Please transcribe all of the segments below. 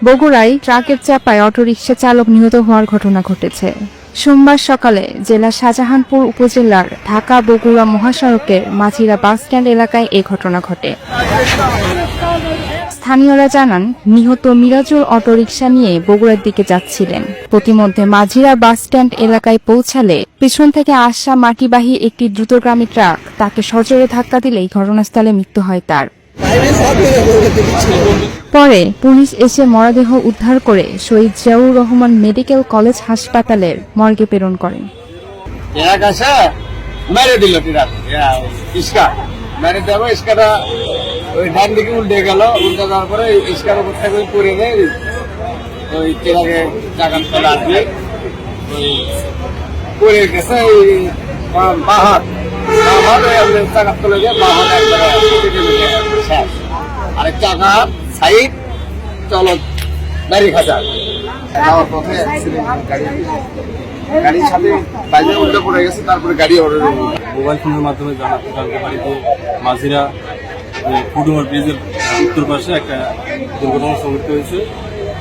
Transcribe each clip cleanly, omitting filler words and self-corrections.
বগুড়ায় ট্রাকের চাপায় অটোরিকশা চালক নিহত হওয়ার ঘটনা ঘটেছে। সোমবার সকালে জেলার শাহজাহানপুর উপজেলার ঢাকা বগুড়া মহাসড়কের মাঝিরা বাসস্ট্যান্ড এলাকায় এ ঘটনা ঘটে। স্থানীয়রা জানান, নিহত মিরাজুল অটোরিকশা নিয়ে বগুড়ার দিকে যাচ্ছিলেন। প্রতিমধ্যে মাঝিরা বাসস্ট্যান্ড এলাকায় পৌঁছালে পিছন থেকে আসা মাটিবাহী একটি দ্রুতগামী ট্রাক তাকে সজোরে ধাক্কা দিলেই ঘটনাস্থলে মৃত্যু হয় তার। পরে পুলিশ এসে মরদেহ উদ্ধার করে শহীদ জিয়াউর রহমান মেডিকেল কলেজ হাসপাতালের মর্গে প্রেরণ করেন। ওই ডান দিকে উল্টে গেল, উল্টে যাওয়ার পরে ইস্কার উপর থেকে পড়ে দেয়, ওই ট্রাকে চাকান তলে আসবে, ওই পড়ে গেছে ওই বাহাত ওই চাকার তলে গিয়ে বাহাত একবারে শেষ। আরেক চাকা সাইড চলো দাঁড়ি খাঁচা যাওয়ার পথে গাড়ির সাথে বাইরে উল্টে পড়ে গেছে। তারপরে গাড়ি মোবাইল ফোনের মাধ্যমে জানতে পারি যে মাঝিরা ফুটওভার ব্রিজের উত্তর পাশে একটা দুর্ঘটনা সংঘটিত হয়েছে,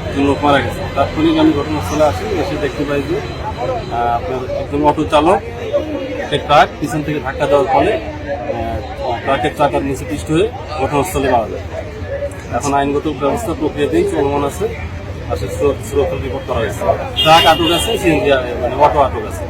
একজন লোক মারা গেছে। তাৎক্ষণিক আমি ঘটনাস্থলে আসি, এসে দেখতে পাই যে আপনার একজন অটো চালক একটা ট্রাক পিছন থেকে ধাক্কা দেওয়ার ফলে ট্রাকের চাকার নিচে পিষ্ট হয়ে ঘটনাস্থলে মারা যায়। এখন আইনগত ব্যবস্থা প্রক্রিয়াতেই চলমান আছে, আর সুরক্ষা রিপোর্ট করা হয়েছে। ট্রাক আটক আছে, সিএনজি মানে অটো আটক আছে।